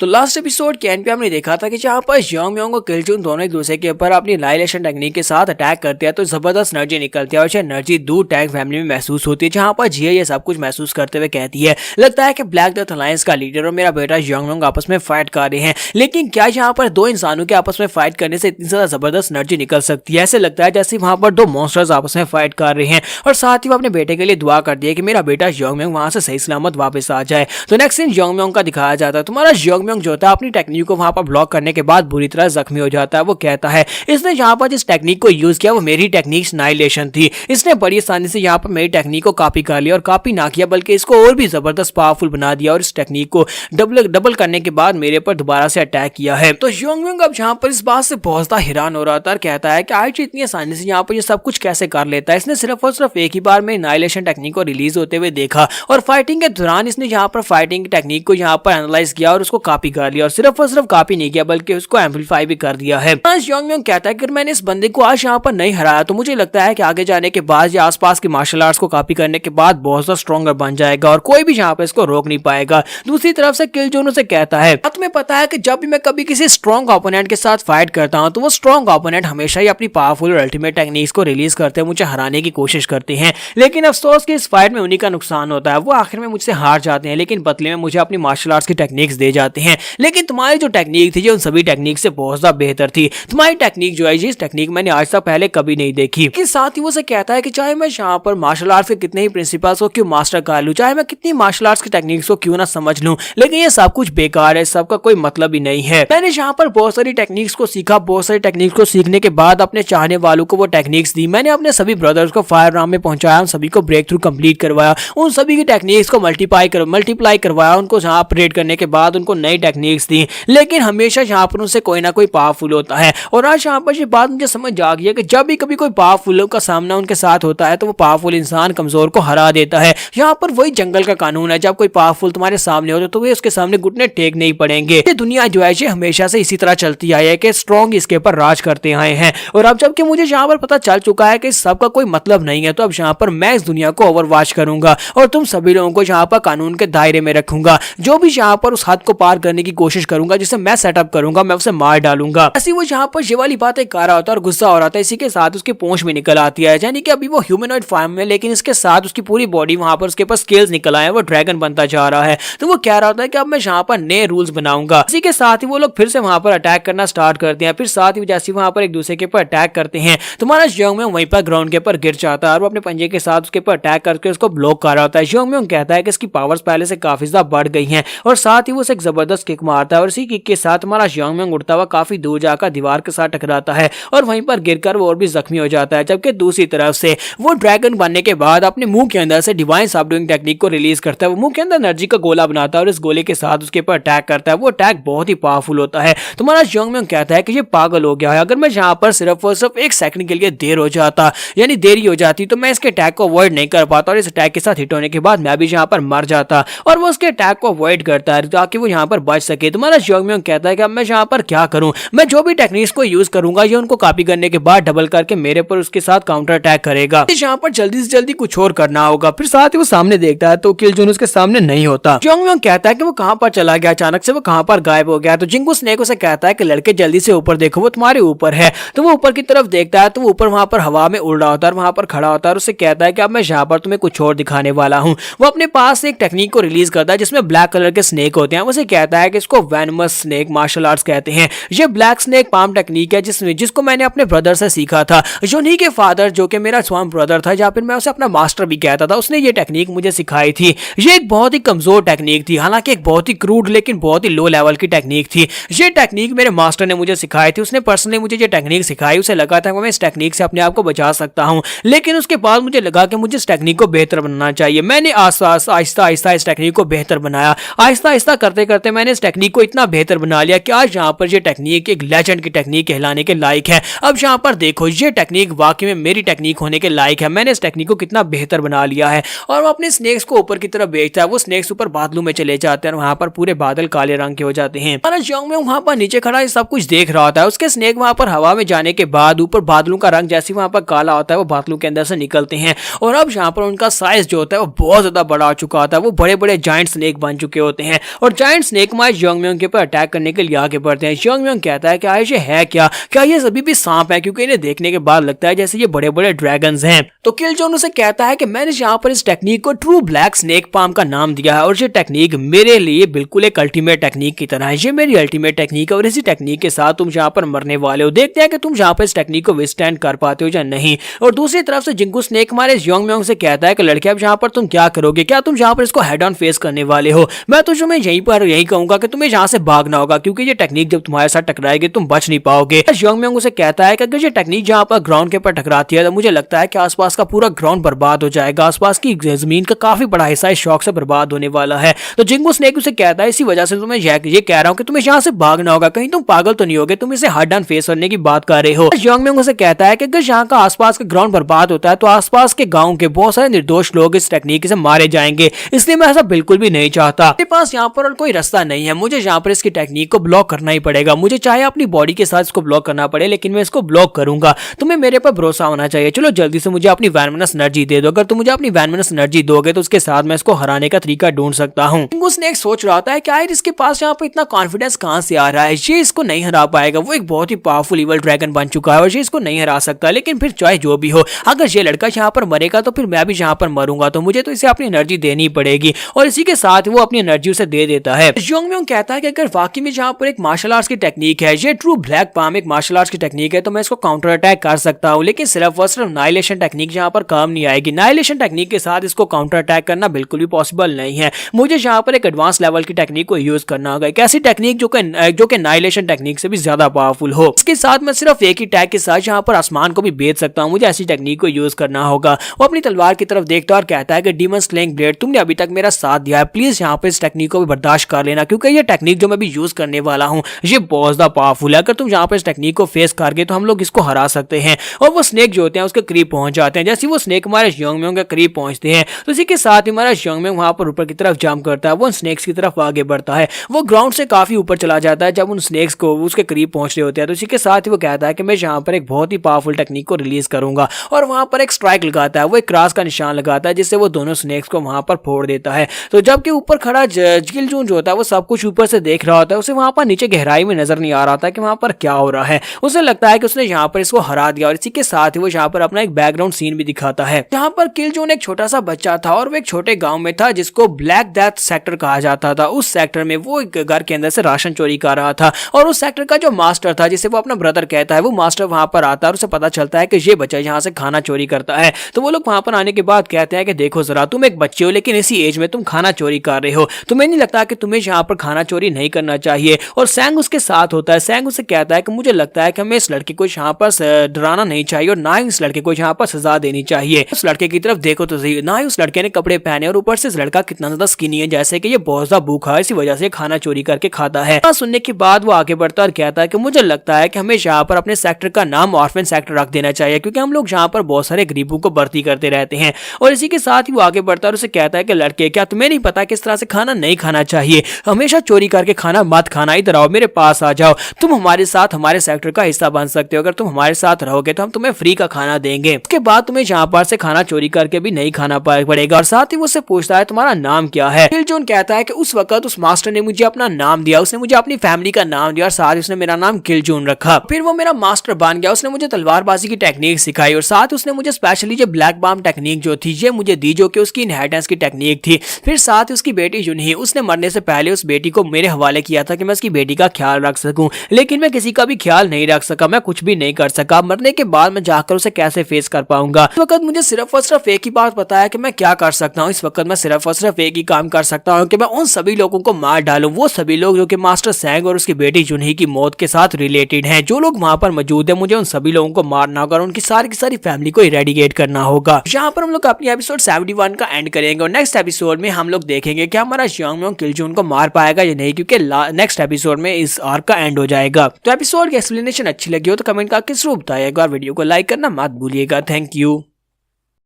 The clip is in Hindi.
तो लास्ट एपिसोड के एंड पे हमने देखा था कि जहाँ पर योंग म्योंग और किलजुन दोनों एक दूसरे के ऊपर अपनी लाइलेशन टेक्निक के साथ अटैक करते हैं तो जबरदस्त एनर्जी निकलती है और एनर्जी दूर टैग फैमिली में महसूस होती है, जहाँ पर जिया ये सब कुछ महसूस करते हुए कहती है लगता है कि ब्लैक डेथ अलायंस का लीडर और मेरा बेटा योंग म्योंग आपस में फाइट कर रहे हैं। लेकिन क्या यहाँ पर दो इंसानों के आपस में फाइट करने से इतनी ज्यादा जबरदस्त एनर्जी निकल सकती है? ऐसे लगता है जैसे वहां पर दो मॉन्स्टर्स आपस में फाइट कर रहे हैं और साथ ही वो अपने बेटे के लिए दुआ कर दिया कि मेरा बेटा योंग म्योंग वहां से सही सलामत वापस आ जाए। तो नेक्स्ट सीन योंग म्योंग का दिखाया जाता है। तुम्हारा योंग म्योंग जो होता है अपनी टेक्निक को वहां पर ब्लॉक करने के बाद बुरी तरह जख्मी हो जाता है। वो कहता है इसने यहाँ पर जिस टेक्निक को यूज किया वो मेरी टेक्निक नाइलेशन थी। इसने बड़ी आसानी से यहाँ पर मेरी टेक्निक को कॉपी कर लिया और कॉपी ना किया बल्कि इसको और भी जबरदस्त पावरफुल बना दिया और इस टेक्निक को डबल करने के बाद मेरे पर दोबारा से अटैक किया है। तो योंग म्योंग अब यहाँ पर इस बात से बहुत ज्यादा हैरान हो रहा था और कहता है कि आयची इतनी आसानी से यहाँ पर ये सब कुछ कैसे कर लेता है। इसने सिर्फ और सिर्फ एक ही बार में नाइलेशन टेक्निक को रिलीज होते हुए देखा और फाइटिंग के दौरान इसने यहाँ पर फाइटिंग टेक्निक को यहाँ पर एनालाइज किया और उसको कॉपी कर लिया और सिर्फ कॉपी नहीं किया बल्कि उसको एम्पलीफाई भी कर दिया है। योंग म्योंग कहता है कि मैंने इस बंदे को आज यहाँ पर नहीं हराया तो मुझे लगता है कि आगे जाने के बाद या आसपास के मार्शल आर्ट्स को कॉपी करने के बाद बहुत ज्यादा स्ट्रॉन्गर बन जाएगा और कोई भी यहाँ पर इसको रोक नहीं पाएगा। दूसरी तरफ से किलजुन से कहता है तुम्हें पता है कि जब भी मैं कभी किसी स्ट्रॉन्ग ओपोनेंट के साथ फाइट करता हूँ तो वो स्ट्रॉन्ग ओपोनेंट हमेशा ही अपनी पावरफुल और अल्टीमेट टेक्निक्स को रिलीज करते हैं, मुझे हराने की कोशिश करते हैं। लेकिन अफसोस कि इस फाइट में उन्हीं का नुकसान होता है, वो आखिर में मुझसे हार जाते हैं लेकिन बदले में मुझे अपनी मार्शल आर्ट्स की टेक्निक्स दे जाते हैं। लेकिन तुम्हारी जो टेक्निक थी जो उन सभी टेक्निक से बहुत ज्यादा बेहतर थी। तुम्हारी टेक्निक जो है जिस टेक्निक मैंने आज तक पहले कभी नहीं देखी। लेकिन साथ ही वो से कहता है कि चाहे मैं यहाँ पर मार्शल आर्ट्स के कितने ही प्रिंसिपल्स को क्यों मास्टर कर लूं, चाहे मैं कितनी मार्शल आर्ट्स की टेक्निक्स को क्यों ना समझ लूं, लेकिन ये सब कुछ बेकार है, सबका कोई मतलब ही नहीं है। मैंने यहाँ पर बहुत सारी टेक्निक्स को सीखा, बहुत सारी टेक्निक्स को सीखने के बाद अपने चाहने वालों को वो टेक्निक्स दी। मैंने अपने सभी ब्रदर्स को फायर राम में पहुंचाया, उन सभी को ब्रेक थ्रू कंप्लीट करवाया, उन सभी की टेक्निक्स को मल्टीप्लाई करवाया, उनको जहाँ अपग्रेड करने के बाद उनको नई टेक्निक्स दी। लेकिन हमेशा यहाँ पर उनसे कोई ना कोई पावरफुल होता है और आज यहाँ पर ये बात मुझे समझ आ गई है कि जब भी कभी कोई पावरफुल का सामना उनके साथ होता है तो वो पावरफुल इंसान कमजोर को हरा देता है। यहाँ पर वही जंगल का कानून है, जब कोई पावरफुल तुम्हारे सामने हो तो वे उसके सामने घुटने टेक नहीं पड़ेंगे। ये दुनिया जो है ये हमेशा से इसी तरह चलती आई है कि स्ट्रॉन्ग इसके ऊपर राज करते आए हैं और अब जबकि मुझे यहाँ पर पता चल चुका है कि इस सब का कोई मतलब नहीं है तो अब यहाँ पर मैं इस दुनिया को ओवरवॉच करूंगा और तुम सभी लोगों को यहाँ पर कानून के दायरे में रखूंगा। जो भी यहाँ पर उस हद को पार करने की कोशिश करूंगा जिसे मैं सेटअप करूंगा मैं उसे मार डालूंगा। ऐसी वो यहाँ पर ये वाली बातें कर रहा होता है और गुस्सा हो रहा था। इसी के साथ उसकी पूंछ भी निकल आती है, यानी कि अभी वो ह्यूमनॉइड फॉर्म में लेकिन इसके साथ उसकी पूरी बॉडी वहां पर उसके पास स्केल्स निकल आए हैं, वो ड्रैगन बनता जा रहा है। तो वो कह रहा होता है कि अब मैं यहाँ पर नए रूल्स बनाऊंगा। इसी के साथ ही वो लोग फिर से वहां पर अटैक करना स्टार्ट करते हैं। फिर साथ ही जैसे वहां पर एक दूसरे के ऊपर अटैक करते हैं तुम्हारा योंग म्योंग वहीं पर ग्राउंड के ऊपर गिर जाता है और वो अपने पंजे के साथ उसके ऊपर अटैक करके उसको ब्लॉक कर रहा होता है। योंग म्योंग कहता है कि इसकी पावर्स पहले से काफी ज्यादा बढ़ गई हैं और साथ ही वो एक जबरदस्त किक मारता है और इसी किक के साथ हमारा योंग म्योंग उड़ता हुआ काफी दूर जाकर दीवार के साथ टकराता है और वहीं पर गिरकर वो और भी जख्मी हो जाता है। जबकि दूसरी तरफ से वो ड्रैगन बनने के बाद अपने मुंह के अंदर से डिवाइन सबडूइंग टेक्निक को रिलीज करता है। वो मुंह के अंदर एनर्जी का गोला बनाता है और इस गोले के साथ उसके ऊपर अटैक करता है। वो अटैक बहुत ही पावरफुल होता है। तुम्हारा योंग म्योंग कहता है कि ये पागल हो गया है, अगर मैं यहाँ पर सिर्फ और सिर्फ एक सेकंड के लिए देरी हो जाती तो मैं इसके अटैक को अवॉइड नहीं कर पाता और इस अटैक के साथ हिट होने के बाद मैं भी यहाँ पर मर जाता और वो उसके अटैक को अवॉइड करता है ताकि वो यहाँ पर बच सके। तुम्हारा योंग म्योंग कहता है कि अब मैं यहाँ पर क्या करूं, मैं जो भी टेक्निक्स को यूज करूंगा ये उनको कॉपी करने के बाद डबल करके मेरे पर उसके साथ काउंटर अटैक करेगा। यहाँ पर जल्दी से जल्दी कुछ और करना होगा। फिर साथ ही वो सामने देखता है तो किलजुन उसके सामने नहीं होता। योंग म्योंग कहता है कि वो कहां पर चला गया, अचानक से वो कहां पर गायब हो गया। तो जिंगू स्नेक उसे कहता है कि लड़के जल्दी से ऊपर देखो, वो तुम्हारे ऊपर है। तो वो ऊपर की तरफ देखता है तो वो ऊपर वहां पर हवा में उड़ रहा होता है, वहां पर खड़ा होता है और उसे कहता है कि अब मैं यहाँ पर तुम्हें कुछ और दिखाने वाला हूँ। वो अपने पास एक टेक्निक को रिलीज करता है जिसमें ब्लैक कलर के स्नेक होते हैं। उसे कहता है कि इसको वेनमस स्नेक मार्शल आर्ट्स कहते हैं। ये ब्लैक स्नेक पाम टेक्निक है जिसको मैंने अपने ब्रदर से सीखा था। जोनी के फादर जो कि मेरा स्वाम ब्रदर था या फिर मैं उसे अपना मास्टर भी कहता था, उसने ये टेक्निक मुझे सिखाई थी। ये एक बहुत ही कमजोर टेक्निक थी, हालांकि एक बहुत ही क्रूड लेकिन बहुत ही लो लेवल की टेक्निक थी। ये टेक्निक मेरे मास्टर ने मुझे सिखाई थी, उसने पर्सनली मुझे ये टेक्निक सिखाई। उसे लगा था कि मैं इस टेक्निक से अपने आप को बचा सकता हूँ, लेकिन उसके बाद मुझे लगा कि मुझे इस टेक्निक को बेहतर बनाना चाहिए। मैंने आहिस्ता आहिस्ता इस टेक्निक को बेहतर बनाया। आहिस्ता आहिस्ता करते करते मैंने इस टेक्निक को इतना बेहतर बना लिया कि आज यहाँ पर ये टेक्निक एक लेजेंड की टेक्निक कहलाने के लायक है। अब यहाँ पर देखो ये टेक्निक वाकई में मेरी टेक्निक होने के लायक है। मैंने इस टेक्निक को कितना बेहतर बना लिया है। और वो अपने स्नेक्स को ऊपर की तरफ भेजता है। वो स्नेक्स ऊपर बादलों में चले जाते हैं और वहां पर पूरे बादल काले रंग के हो जाते हैं। योंग म्योंग वहां पर नीचे खड़ा सब कुछ देख रहा होता है। उसके स्नेक वहां पर हवा में जाने के बाद ऊपर बादलों का रंग जैसे वहां पर काला होता है वो बादलों के अंदर से निकलते हैं और अब यहाँ पर उनका साइज जो होता है वो बहुत ज्यादा बड़ा हो चुका होता है। वो बड़े बड़े जायंट स्नेक बन चुके होते हैं और जायंट स्नेक स्नेक माय जोंगम्योंग के ऊपर अटैक करने के लिए आगे बढ़ते हैं। जोंगम्योंग कहता है कि आयुष ये है क्या ये अभी भी सांप है, क्योंकि इन्हें देखने के बाद लगता है जैसे ये बड़े बड़े ड्रैगन्स हैं। तो किलजोन उसे कहता है कि मैंने यहाँ पर इस टेक्निक को ट्रू ब्लैक स्नेक पाम का नाम दिया है और ये टेक्निक मेरे लिए बिल्कुल एक अल्टीमेट टेक्निक की तरह है। ये मेरी अल्टीमेट टेक्निक है और इसी टेक्निक के साथ तुम यहाँ पर मरने वाले हो। देखते हैं कि तुम यहाँ पर इस टेक्निक को विस्टैंड कर पाते हो या नहीं। और दूसरी तरफ से जिंगू स्नेक मारे जोंगम्योंग से कहता है कि लड़के अब यहाँ पर तुम क्या करोगे, क्या तुम यहाँ पर इसको हेड ऑन फेस करने वाले हो? मैं तो तुम्हें यही कहूंगा कि तुम्हें यहाँ से भागना होगा, क्योंकि ये टेक्निक जब तुम्हारे साथ टकराएगी तुम बच नहीं पाओगे। जोंगम्योंग उसे कहता है कि अगर ये टेक्निक जहाँ पर ग्राउंड के ऊपर टकराती है तो मुझे लगता है कि आसपास का पूरा ग्राउंड बर्बाद हो जाएगा, आसपास की जमीन का काफी बड़ा हिस्सा इस शॉक से बर्बाद होने वाला है। तो जिंगू स्नेक उसे कहता है इसी वजह से तुम्हें ये कह रहा हूँ कि तुम्हें यहाँ से भागना होगा, कहीं तुम पागल तो नहीं होगे, तुम इसे हेड ऑन फेस करने की बात कर रहे हो। जोंगम्योंग उसे कहता है कि अगर यहाँ का आसपास का ग्राउंड बर्बाद होता है तो आसपास के गाँव के बहुत सारे निर्दोष लोग इस टेक्निक से मारे जाएंगे, इसलिए मैं ऐसा बिल्कुल भी नहीं चाहता। मेरे पास यहाँ पर और कोई रास्ता नहीं है, मुझे यहाँ पर इसकी टेक्निक को ब्लॉक करना ही पड़ेगा। मुझे चाहे अपनी बॉडी के साथ इसको ब्लॉक करना पड़े, लेकिन मैं इसको ब्लॉक करूंगा। तुम्हें मेरे पर भरोसा होना चाहिए। चलो जल्दी से मुझे अपनी वैनमनस एनर्जी दे दो। अगर तुम मुझे अपनी वैनमनस एनर्जी दोगे तो उसके साथ मैं इसको हराने का तरीका ढूंढ सकता हूँ। उसने एक सोच रहा था कि यार इसके पास यहाँ पे इतना कॉन्फिडेंस कहाँ से आ रहा है, ये इसको नहीं हरा पाएगा। वो एक बहुत ही पावरफुल इवल ड्रैगन बन चुका है और ये इसको नहीं हरा सकता। लेकिन फिर चाहे जो भी हो, अगर ये लड़का यहाँ पर मरेगा तो फिर मैं भी यहाँ पर मरूंगा, तो मुझे तो इसे अपनी एनर्जी देनी पड़ेगी। और इसी के साथ वो अपनी एनर्जी उसे दे देता है। जोंगम्योंग कहता है कि अगर वाकई में यहाँ पर एक मार्शल आर्ट्स की टेक्निक है, ये ट्रू ब्लैक पाम एक मार्शल आर्ट्स की टेक्निक है, तो मैं इसको काउंटर अटैक कर सकता हूँ। लेकिन सिर्फ और सिर्फ नाइलेशन टेक्निक यहाँ पर काम नहीं आएगी। नाइलेशन टेक्निक के साथ इसको काउंटर अटैक करना बिल्कुल भी पॉसिबल नहीं है। मुझे यहाँ पर एक एडवांस लेवल की टेक्निक को यूज करना होगा, एक ऐसी टेक्निक जो कि नाइलेशन टेक्निक से भी ज्यादा पावरफुल हो। इसके साथ मैं सिर्फ एक ही टैग के साथ यहाँ पर आसमान को भी बेच सकता हूँ। मुझे ऐसी टेक्निक को यूज करना होगा। वो अपनी तलवार की तरफ देखता है और कहता है कि डीमन स्लेइंग ब्लेड, तुमने अभी तक मेरा साथ दिया है, प्लीज यहाँ पर इस टेक्निक को भी बर्दाश्त कर लेना, क्योंकि ये टेक्निक जो मैं भी यूज करने वाला हूँ ये बहुत ज्यादा पावरफुल है। अगर तुम यहाँ पर इस टेक्निक को फेस कर गए तो हम लोग इसको हरा सकते हैं। और वो स्नेक जो होते हैं उसके करीब पहुंच जाते हैं। जैसे वो स्नेक हमारे जोंगम्योंग के करीब पहुंचते हैं तो इसी के साथ ही हमारा जोंगम्योंग वहां पर ऊपर की तरफ जंप करता है। वो स्नेक्स की तरफ आगे बढ़ता है। वो ग्राउंड से काफी ऊपर चला जाता है जब उन स्नेक्स को उसके करीब पहुंच रहे होते हैं। तो इसी के साथ ही वो कहता है कि मैं यहाँ पर एक बहुत ही पावरफुल टेक्निक को रिलीज करूंगा और वहां पर एक स्ट्राइक लगाता है। वो एक क्रॉस का निशान लगाता है जिससे वो दोनों स्नेक्स को वहां पर फोड़ देता है। तो जबकि ऊपर खड़ा किलजोन जो होता है वो सब कुछ ऊपर से देख रहा होता है। उसे वहां पर नीचे गहराई में नजर नहीं आ रहा था कि वहां पर क्या हो रहा है। उसे लगता है कि उसने यहाँ पर इसको हरा दिया और इसी के साथ ही वो यहाँ पर अपना एक बैकग्राउंड सीन भी दिखाता है जहाँ पर किलजोन एक छोटा सा बच्चा था और वो एक छोटे गांव में था जिसको ब्लैक डेथ सेक्टर कहा जाता था। उस सेक्टर में वो एक घर के अंदर से राशन चोरी कर रहा था और उस सेक्टर का जो मास्टर था जिसे वो अपना ब्रदर कहता है, वो मास्टर वहां पर आता है और उसे पता चलता है कि ये बच्चा यहाँ से खाना चोरी करता है। तो वो लोग वहां पर आने के बाद कहते हैं कि देखो जरा, तुम एक बच्चे हो लेकिन इसी एज में तुम खाना चोरी कर रहे हो, तुम्हें नहीं लगता कि तुम्हें यहाँ पर खाना चोरी नहीं करना चाहिए। और सैंग उसके साथ होता है। सैंग उसे कहता है कि मुझे लगता है कि हमें इस लड़के को यहाँ पर डराना नहीं चाहिए और ना ही इस लड़के को यहाँ पर सजा देनी चाहिए। उस लड़के की तरफ देखो तो सही, ना ही उस लड़के ने कपड़े पहने और ऊपर से इस लड़का कितना ज्यादा स्किनी है, जैसे कि ये बहुत ज्यादा भूखा है, इसी वजह से खाना चोरी करके खाता है। सुनने के बाद वो आगे बढ़ता है और कहता है कि मुझे लगता है कि हमें यहाँ पर अपने सेक्टर का नाम ऑर्फन सेक्टर रख देना चाहिए, क्योंकि हम लोग यहाँ पर बहुत सारे गरीबों को भर्ती करते रहते हैं। और इसी के साथ ही वो आगे बढ़ता है और उसे कहता है कि लड़के, क्या तुम्हें नहीं पता किस तरह से खाना नहीं खाना चाहिए, हमेशा चोरी करके खाना मत खाना, इधर आओ, मेरे पास आ जाओ, तुम हमारे साथ हमारे सेक्टर का हिस्सा बन सकते हो, अगर तुम हमारे साथ रहोगे तो हम तुम्हें फ्री का खाना देंगे। उसके बाद तुम्हें यहाँ पर से खाना चोरी करके भी नहीं खाना पड़ेगा। और साथ ही वो उससे पूछता है तुम्हारा नाम क्या है। किलजोन कहता है कि उस वक्त उस मास्टर ने मुझे अपना नाम दिया, उसने मुझे अपनी फैमिली का नाम दिया और साथ ही उसने मेरा नाम किलजोन रखा। फिर वो मेरा मास्टर बन गया, उसने मुझे तलवारबाजी की टेक्निक सिखाई और साथ उसने मुझे स्पेशली जो ब्लैक बाम टेक्निक जो थी ये मुझे दी, जो कि उसकी इनहेरिटेंस की टेक्निक थी। फिर साथ ही उसकी बेटी जुनही, उसने मरने से पहले उस बेटी को मेरे हवाले किया था कि मैं उसकी बेटी का ख्याल रख सकूं, लेकिन मैं किसी का भी ख्याल नहीं रख सका, मैं कुछ भी नहीं कर सका। मरने के बाद मैं जाकर उसे कैसे फेस कर पाऊंगा। इस वक्त मुझे सिर्फ और सिर्फ एक ही बात पता है कि मैं क्या कर सकता हूँ। इस वक्त मैं सिर्फ और सिर्फ एक ही काम कर सकता हूँ कि मैं उन सभी लोगों को मार डालूं, वो सभी लोग जो कि मास्टर सैंग और उसकी बेटी जुनही की मौत के साथ रिलेटेड हैं। जो लोग वहां पर मौजूद हैं, मुझे उन सभी लोगों को मारना होगा और उनकी सारी की सारी फैमिली को इरेडिकेट करना होगा। यहाँ पर हम लोग अपनी एपिसोड 71 का एंड करेंगे और नेक्स्ट एपिसोड में हम लोग देखेंगे कि हमारा जोंगम्योंग किलजोन को मार पाएगा या नहीं, क्योंकि नेक्स्ट एपिसोड में इस आर्क का एंड हो जाएगा। तो एपिसोड की एक्सप्लेनेशन अच्छी लगी हो तो कमेंट करके जरूर बताइएगा और वीडियो को लाइक करना मत भूलिएगा। Thank you.